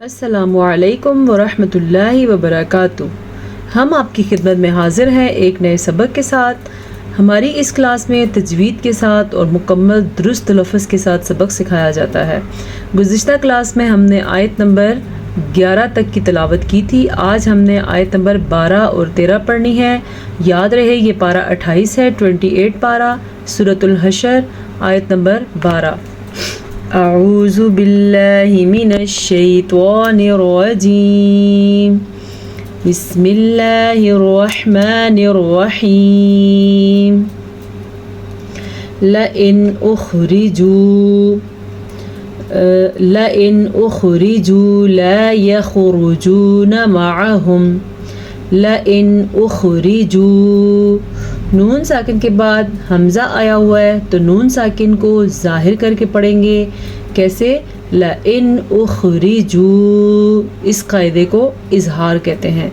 السلام علیکم ورحمۃ اللہ وبرکاتہ۔ ہم آپ کی خدمت میں حاضر ہیں ایک نئے سبق کے ساتھ۔ ہماری اس کلاس میں تجوید کے ساتھ اور مکمل درست لفظ کے ساتھ سبق سکھایا جاتا ہے۔ گزشتہ کلاس میں ہم نے آیت نمبر 11 تک کی تلاوت کی تھی۔ آج ہم نے آیت نمبر 12 اور 13 پڑھنی ہے۔ یاد رہے یہ پارہ 28 ہے، 28 پارہ، سورۃ الحشر، آیت نمبر 12۔ اعوذ باللہ من الشیطان الرجیم، بسم اللہ الرحمن الرحیم۔ لئن اخرجوا لا یخرجون معهم، لئن اخرجوا، نون ساکن کے بعد حمزہ آیا ہوا ہے تو نون ساکن کو ظاہر کر کے پڑھیں گے۔ کیسے؟ لئن اخرجوا، اس قاعدے کو اظہار کہتے ہیں۔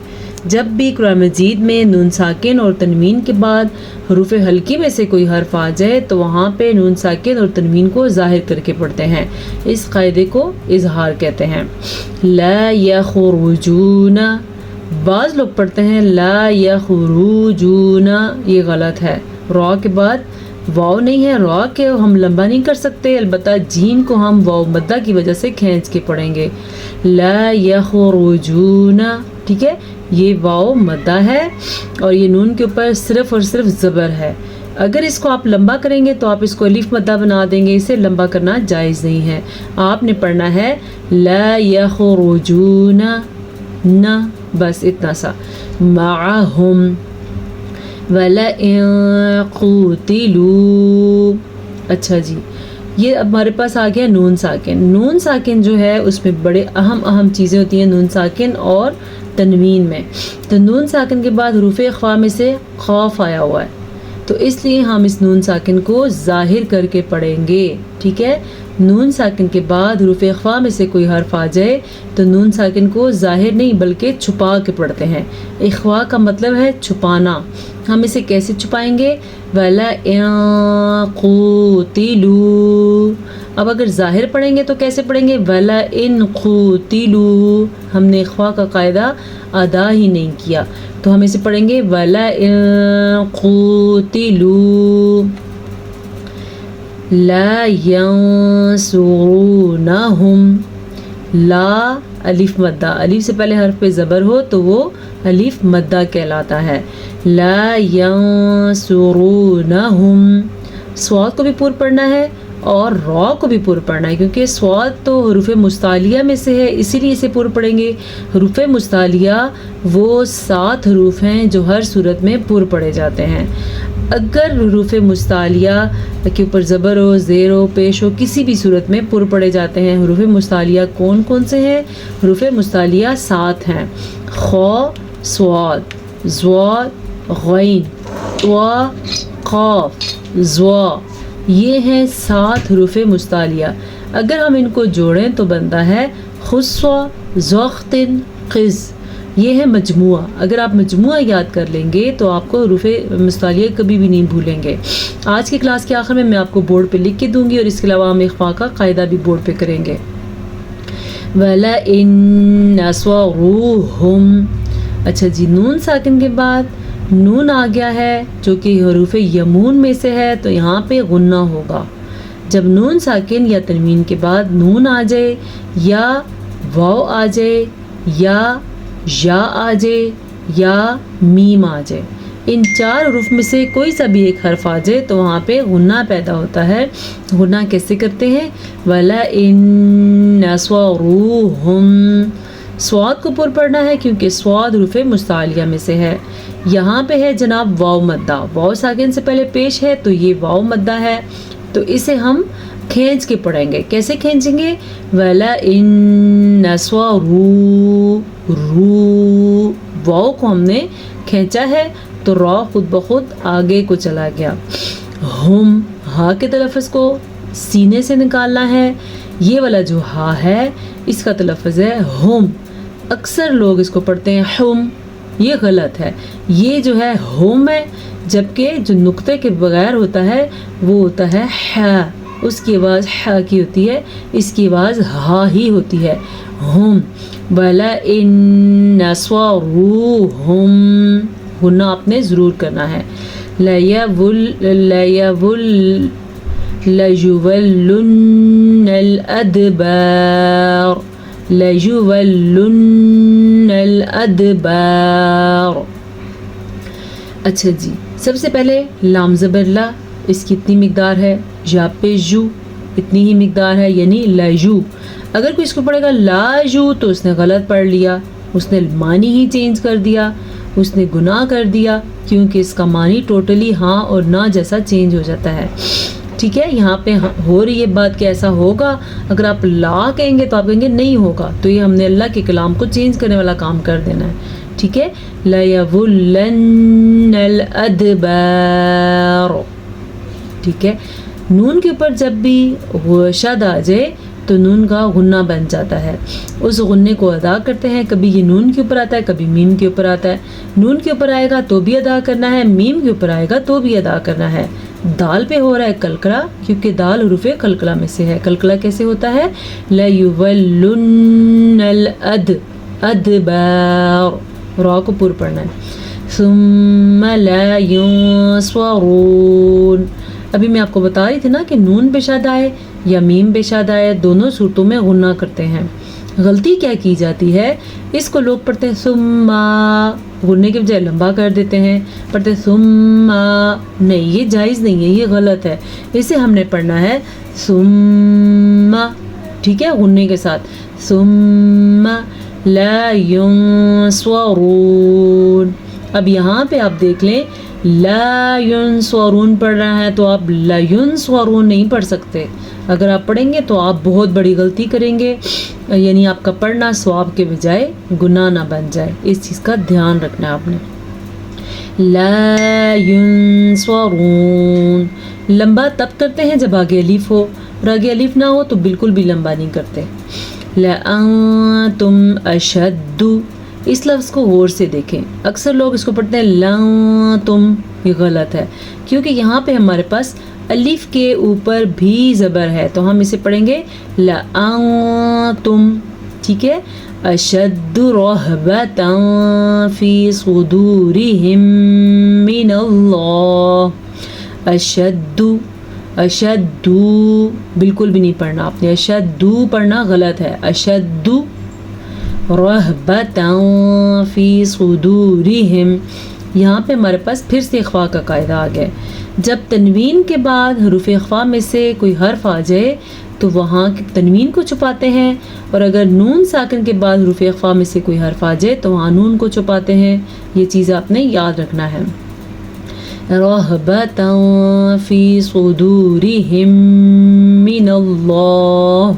جب بھی قرآن مجید میں نون ساکن اور تنوین کے بعد حروف حلقی میں سے کوئی حرف آ جائے تو وہاں پہ نون ساکن اور تنوین کو ظاہر کر کے پڑھتے ہیں۔ اس قاعدے کو اظہار کہتے ہیں۔ لا یخرجون، بعض لوگ پڑھتے ہیں لا یخرجون، یہ غلط ہے۔ را کے بعد واو نہیں ہے، را کے ہم لمبا نہیں کر سکتے، البتہ جیم کو ہم واو مدہ کی وجہ سے کھینچ کے پڑھیں گے۔ لا یخرجون، ٹھیک ہے، یہ واو مدہ ہے اور یہ نون کے اوپر صرف اور صرف زبر ہے۔ اگر اس کو آپ لمبا کریں گے تو آپ اس کو الف مدہ بنا دیں گے، اسے لمبا کرنا جائز نہیں ہے۔ آپ نے پڑھنا ہے لا یخرجون، نہ، بس اتنا سا۔ معہم وَلَئِن قُوتِلُوا، اچھا جی، یہ اب ہمارے پاس آ گیا نون ساکن۔ نون ساکن جو ہے اس میں بڑے اہم چیزیں ہوتی ہیں نون ساکن اور تنوین میں۔ تو نون ساکن کے بعد حروف اخفا میں سے خوف آیا ہوا ہے، تو اس لیے ہم اس نون ساکن کو ظاہر کر کے پڑھیں گے، ٹھیک ہے۔ نون ساکن کے بعد حروف اخفا میں سے کوئی حرف آ جائے تو نون ساکن کو ظاہر نہیں بلکہ چھپا کے پڑھتے ہیں۔ اخفا کا مطلب ہے چھپانا۔ ہم اسے کیسے چھپائیں گے؟ وَلَئِن قُوتِلُوا، اب اگر ظاہر پڑھیں گے تو کیسے پڑھیں گے؟ وَلَئِن قُوتِلُوا، ہم نے اخفا کا قاعدہ ادا ہی نہیں کیا، تو ہم اسے پڑھیں گے وَلَئِن قُوتِلُوا لا ينصرونهم، لا الف مدہ، الف سے پہلے حرف پہ زبر ہو تو وہ الف مدہ کہلاتا ہے۔ لا ينصرونهم، صاد کو بھی پور پڑھنا ہے اور را کو بھی پور پڑھنا ہے، کیونکہ صاد تو حروف مستعلیہ میں سے ہے، اسی لیے اسے پور پڑھیں گے۔ حروف مستعلیہ وہ 7 حروف ہیں جو ہر صورت میں پور پڑھے جاتے ہیں۔ اگر حروف مستعلیہ کے اوپر زبر ہو، زیر ہو، پیش ہو، کسی بھی صورت میں پر پڑے جاتے ہیں۔ حروف مستعلیہ کون کون سے ہیں؟ حروف مستعلیہ 7 ہیں: خا، صاد، ضاد، غین، طا، قاف، ظا، یہ ہیں 7 حروف مستعلیہ۔ اگر ہم ان کو جوڑیں تو بنتا ہے خصا، ضختن، قز، یہ ہے مجموعہ۔ اگر آپ مجموعہ یاد کر لیں گے تو آپ کو حروف مستعلیہ کبھی بھی نہیں بھولیں گے۔ آج کی کلاس کے آخر میں آپ کو بورڈ پہ لکھ کے دوں گی اور اس کے علاوہ ہم اخفا کا قاعدہ بھی بورڈ پہ کریں گے۔ وَلَئِن نَصَرُوهُمْ، اچھا جی، نون ساکن کے بعد نون آ گیا ہے جو کہ حروف یمون میں سے ہے، تو یہاں پہ غنہ ہوگا۔ جب نون ساکن یا تنوین کے بعد نون آ جائے یا واو آ جائے یا آ جائے یا میم آ جائے، ان 4 حروف میں سے کوئی سا بھی ایک حرف آ جائے تو وہاں پہ غنہ پیدا ہوتا ہے۔ غنہ کیسے کرتے ہیں؟ وَلَئِن نَصَرُوهُمْ، صاد کو پر پڑھنا ہے کیونکہ صاد حروف مستعلیہ میں سے ہے۔ یہاں پہ ہے جناب واو مدہ، واو ساکن سے پہلے پیش ہے تو یہ واو مدہ ہے، تو اسے ہم کھینچ کے پڑھیں گے۔ کیسے کھینچیں گے؟ وَلَئِن نَصَرُوا، رو، واو کو ہم نے کھینچا ہے تو را خود بخود آگے کو چلا گیا۔ ہم، ہا کے تلفظ کو سینے سے نکالنا ہے۔ یہ والا جو ہا ہے اس کا تلفظ ہے ہم، اکثر لوگ اس کو پڑھتے ہیں ہم، یہ غلط ہے، یہ جو ہے ہم ہے، جبکہ جو نقطے کے بغیر ہوتا ہے وہ ہوتا ہے ہا، اس کی آواز ح کی ہوتی ہے، اس کی آواز ہا ہی ہوتی ہے، ہم وَلَئِن نَصَرُوهُمْ غنہ آپ نے ضرور کرنا ہے، لَيُوَلُّنَّ الْأَدْبَارَ لَيُوَلُّنَّ الْأَدْبَارَ۔ اچھا جی، سب سے پہلے لام زبر لا، اس کی اتنی مقدار ہے، یا پہ یو اتنی ہی مقدار ہے، یعنی لاجو۔ اگر کوئی اس کو پڑھے گا لاجو تو اس نے غلط پڑھ لیا، اس نے معنی ہی چینج کر دیا، اس نے گناہ کر دیا، کیونکہ اس کا معنی ٹوٹلی ہاں اور نہ جیسا چینج ہو جاتا ہے۔ ٹھیک ہے، یہاں پہ ہو رہی ہے بات کہ ایسا ہوگا، اگر آپ لا کہیں گے تو آپ کہیں گے نہیں ہوگا، تو یہ ہم نے اللہ کے کلام کو چینج کرنے والا کام کر دینا ہے۔ ٹھیک ہے، لَيَوُلَّنَّ الْأَدْبَارُ۔ ٹھیک ہے، نون کے اوپر جب بھی شد آ جائے تو نون کا غنہ بن جاتا ہے، اس غنے کو ادا کرتے ہیں، کبھی یہ نون کے اوپر آتا ہے، کبھی میم کے اوپر آتا ہے۔ نون کے اوپر آئے گا تو بھی ادا کرنا ہے، میم کے اوپر آئے گا تو بھی ادا کرنا ہے۔ دال پہ ہو رہا ہے کلکڑا، کیونکہ دال حروف کلکڑا میں سے ہے۔ کلکڑا کیسے ہوتا ہے؟ لَيُوَلُّنَّ الْأَدْبَارَ، را کو پر پڑھنا ہے۔ ثُمَّ لَا يُنصَرُونَ، ابھی میں آپ کو بتا رہی تھی نا کہ نون پہ شاد آئے یا میم پہ شاد آئے، دونوں صورتوں میں غنہ کرتے ہیں۔ غلطی کیا کی جاتی ہے، اس کو لوگ پڑھتے ہیں ثم، غننے کے بجائے لمبا کر دیتے ہیں، پڑھتے ثم، نہیں یہ جائز نہیں ہے، یہ غلط ہے، اسے ہم نے پڑھنا ہے ثم، ٹھیک ہے، غننے کے ساتھ، ثم لا ينصرون۔ اب یہاں پہ آپ دیکھ لیں لا ينصرون پڑھ رہا ہے تو آپ لا ينصرون نہیں پڑھ سکتے، اگر آپ پڑھیں گے تو آپ بہت بڑی غلطی کریں گے، یعنی آپ کا پڑھنا ثواب کے بجائے گناہ نہ بن جائے، اس چیز کا دھیان رکھنا ہے آپ نے۔ لا ينصرون لمبا تب کرتے ہیں جب آگے الف ہو، اور آگے الف نہ ہو تو بالکل بھی لمبا نہیں کرتے۔ لأنتم اشد، اس لفظ کو غور سے دیکھیں، اکثر لوگ اس کو پڑھتے ہیں لانتم، یہ غلط ہے، کیونکہ یہاں پہ ہمارے پاس الف کے اوپر بھی زبر ہے، تو ہم اسے پڑھیں گے لانتم، ٹھیک ہے۔ اشد رہبۃ فی صدورہم من اللہ، اشد بالکل بھی نہیں پڑھنا آپ نے، اشد پڑھنا غلط ہے، اشد رہبۃ فی صدورہم، یہاں پہ ہمارے پاس پھر سے اخفاء کا قاعدہ آ گیا، جب تنوین کے بعد حروف اخفاء میں سے کوئی حرف آ جائے تو وہاں تنوین کو چھپاتے ہیں، اور اگر نون ساکن کے بعد حروف اخفاء میں سے کوئی حرف آ جائے تو وہاں نون کو چھپاتے ہیں، یہ چیز آپ نے یاد رکھنا ہے۔ رہبۃ فی صدورہم من اللہ،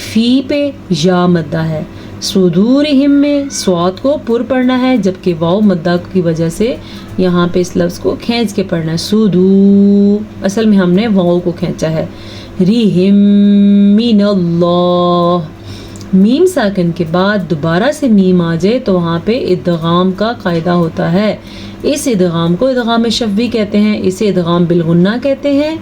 فی پہ یا مدہ ہے، صدورہم میں صاد کو پر پڑھنا ہے، جبکہ واو مدہ کی وجہ سے یہاں پہ اس لفظ کو کھینچ کے پڑھنا ہے، صدو، اصل میں ہم نے واو کو کھینچا ہے، رہم من اللہ، میم ساکن کے بعد دوبارہ سے میم آ جائے تو وہاں پہ ادغام کا قاعدہ ہوتا ہے، اس ادغام کو ادغام شفوی کہتے ہیں، اسے ادغام بالغنہ کہتے ہیں،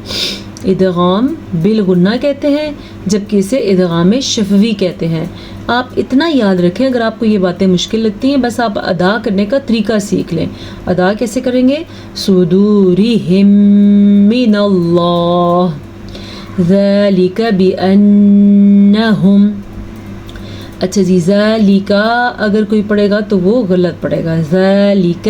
ادغام بالغنہ کہتے ہیں، جبکہ اسے ادغام شفوی کہتے ہیں۔ آپ اتنا یاد رکھیں، اگر آپ کو یہ باتیں مشکل لگتی ہیں بس آپ ادا کرنے کا طریقہ سیکھ لیں۔ ادا کیسے کریں گے؟ صدورہم من اللہ، ذالک بأنہم، اچھا جی، ذالک اگر کوئی پڑھے گا تو وہ غلط پڑھے گا، ذالک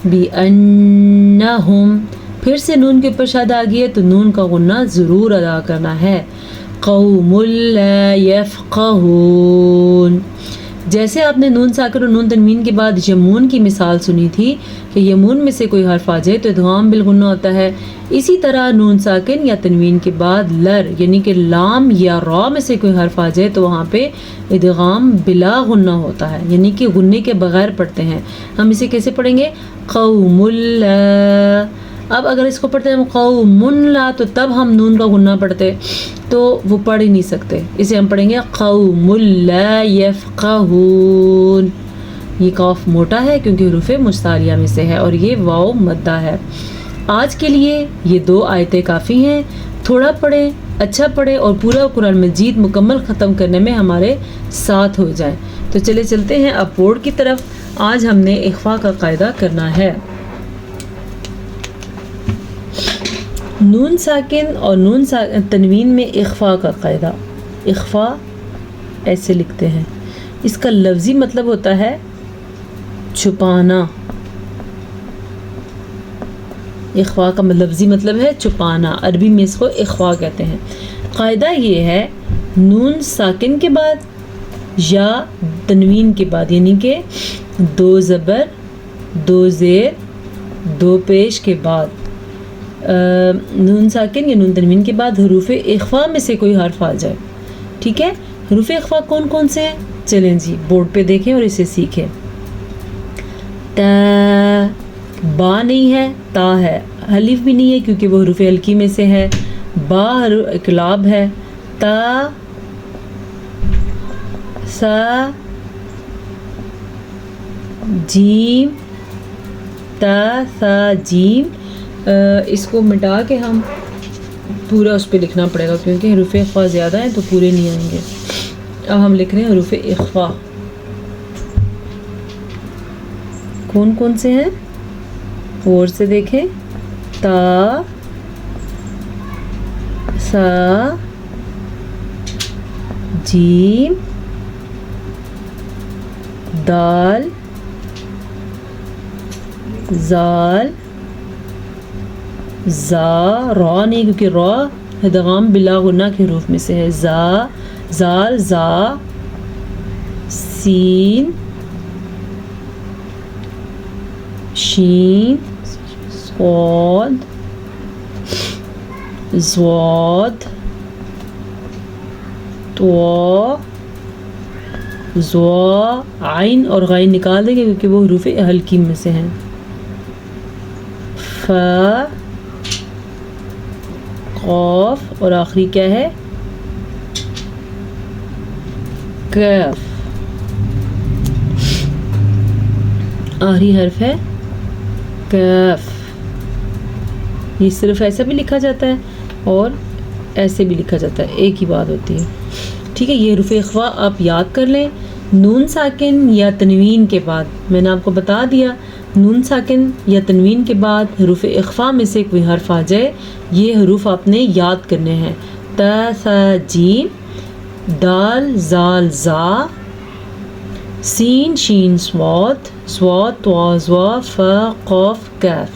بأنہم، پھر سے نون کے اوپر شاد آ گئی ہے تو نون کا غنہ ضرور ادا کرنا ہے۔ قوم لا یفقہون، جیسے آپ نے نون ساکن اور نون تنوین کے بعد یمون کی مثال سنی تھی کہ یمون میں سے کوئی حرف آ جائے تو ادغام بالغنہ ہوتا ہے، اسی طرح نون ساکن یا تنوین کے بعد لر یعنی کہ لام یا را میں سے کوئی حرف آ جائے تو وہاں پہ ادغام بلا غنہ ہوتا ہے، یعنی کہ غنے کے بغیر پڑھتے ہیں۔ ہم اسے کیسے پڑھیں گے؟ قوم لا، اب اگر اس کو پڑھتے ہیں قوم لا تو تب ہم نون کا غنہ پڑھتے تو وہ پڑھ ہی نہیں سکتے، اسے ہم پڑھیں گے قوم لا یفقہون، یہ قاف موٹا ہے کیونکہ حروف مستعلیہ میں سے ہے اور یہ واو مدہ ہے۔ آج کے لیے یہ 2 آیتیں کافی ہیں، تھوڑا پڑھیں، اچھا پڑھیں اور پورا قرآن مجید مکمل ختم کرنے میں ہمارے ساتھ ہو جائیں۔ تو چلے چلتے ہیں اب بورڈ کی طرف۔ آج ہم نے اخفا کا قاعدہ کرنا ہے۔ نون ساکن اور نون تنوین میں اخفا کا قاعدہ۔ اخفا ایسے لکھتے ہیں، اس کا لفظی مطلب ہوتا ہے چھپانا۔ اخفا کا لفظی مطلب ہے چھپانا، عربی میں اس کو اخفا کہتے ہیں۔ قاعدہ یہ ہے نون ساکن کے بعد یا تنوین کے بعد، یعنی کہ 2 زبر 2 زیر 2 پیش کے بعد، نون ساکن یا نون تنوین کے بعد حروف اخفا میں سے کوئی حرف آ جائے، ٹھیک ہے۔ حروف اخفا کون کون سے ہیں؟ چلیں جی بورڈ پہ دیکھیں اور اسے سیکھیں۔ تا، با نہیں ہے، تا ہے، الف بھی نہیں ہے کیونکہ وہ حروف ہلکی میں سے ہے، با اقلاب ہے، تا، سا، جیم، تا، سا، جیم۔ اس کو مٹا کے ہم پورا اس پہ لکھنا پڑے گا کیونکہ حروف اخفا زیادہ ہیں تو پورے نہیں آئیں گے۔ اب ہم لکھ رہے ہیں حروف اخفا کون کون سے ہیں، غور سے دیکھیں۔ تا، سا، جیم، دال، زال، زا، را نہیں کیونکہ را ادغام بلا غنہ کے حروف میں سے ہے، زا، زال، زا، سین، شین، صاد، ضاد، طا، ضا، عین اور غین نکال دیں گے کیونکہ وہ حروف ہلکی میں سے ہیں، فا، قاف اور آخری کیا ہے، کاف۔ آخری حرف ہے کاف۔ یہ صرف ایسا بھی لکھا جاتا ہے اور ایسے بھی لکھا جاتا ہے، ایک ہی بات ہوتی ہے، ٹھیک ہے۔ یہ حروف اخفا آپ یاد کر لیں۔ نون ساکن یا تنوین کے بعد میں نے آپ کو بتا دیا، نون ساکن یا تنوین کے بعد حروف اخفا میں سے کوئی حرف آ جائے، یہ حروف آپ نے یاد کرنے ہیں۔ تا، ثا، جیم، دال، زال، زا، سین، شین، صاد، صاد، طا، ضا، فا، قاف، کاف۔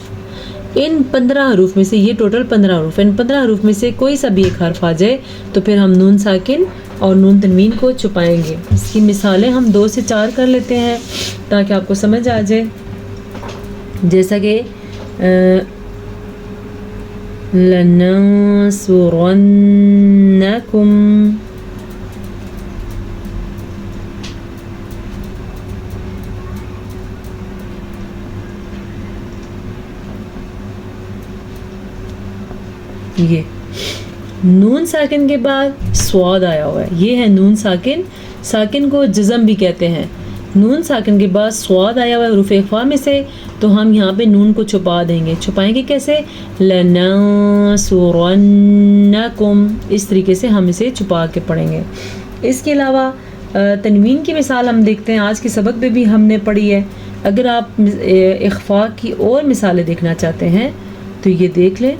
ان 15 حروف میں سے، یہ ٹوٹل 15 حروف ہیں، ان 15 حروف میں سے کوئی سا بھی ایک حرف آ جائے تو پھر ہم نون ساکن اور نون تنوین کو چھپائیں گے۔ اس کی مثالیں ہم 2 سے 4 کر لیتے ہیں تاکہ آپ کو سمجھ آ جائے، جیسا کہ لَنَنصُرَنَّكُمْ، یہ نون ساکن کے بعد سواد آیا ہوا ہے، یہ ہے نون ساکن۔ ساکن کو جزم بھی کہتے ہیں۔ نون ساکن کے بعد سواد آیا ہوا ہے حروف اخفا میں سے، تو ہم یہاں پہ نون کو چھپا دیں گے۔ چھپائیں گے کیسے؟ لَنَنصُرَنَّكُمْ، اس طریقے سے ہم اسے چھپا کے پڑھیں گے۔ اس کے علاوہ تنوین کی مثال ہم دیکھتے ہیں، آج کے سبق میں بھی ہم نے پڑھی ہے۔ اگر آپ اخفا کی اور مثالیں دیکھنا چاہتے ہیں تو یہ دیکھ لیں۔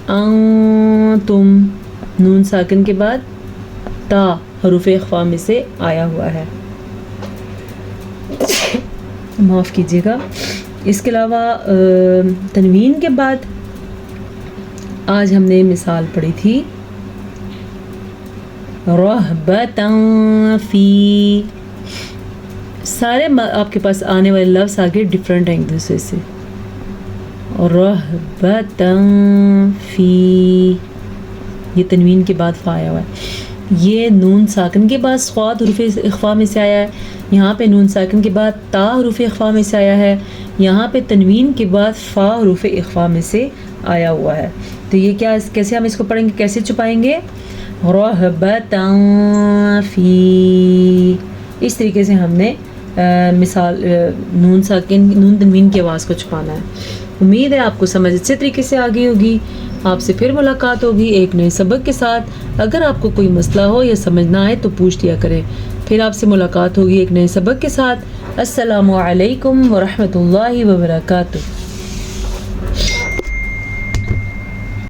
انتم، نون ساکن کے بعد تا حروف اخفا میں سے آیا ہوا ہے، معاف کیجیے گا۔ اس کے علاوہ تنوین کے بعد آج ہم نے مثال پڑھی تھی رہبتاً فی، سارے آپ کے پاس آنے والے لفظ آگے ڈفرینٹ ہیں ایک دوسرے سے۔ رہبتاً فی، یہ تنوین کے بعد فا آیا ہوا ہے۔ یہ نون ساکن کے بعد صاد حروف اخفا میں سے آیا ہے، یہاں پہ نون ساکن کے بعد تا حروف اخفا میں سے آیا ہے، یہاں پہ تنوین کے بعد فا حروف اخفا میں سے آیا ہوا ہے۔ تو یہ کیا، کیسے ہم اس کو پڑھیں گے، کیسے چھپائیں گے؟ رہبتاً فی، اس طریقے سے ہم نے مثال نون ساکن نون تنوین کی آواز کو چھپانا ہے۔ امید ہے آپ کو سمجھ اچھے طریقے سے آ گئی ہوگی۔ آپ سے پھر ملاقات ہوگی ایک نئے سبق کے ساتھ۔ اگر آپ کو کوئی مسئلہ ہو یا سمجھ نہ آئے تو پوچھ لیا کریں۔ پھر آپ سے ملاقات ہوگی ایک نئے سبق کے ساتھ۔ السلام علیکم ورحمۃ اللہ وبرکاتہ۔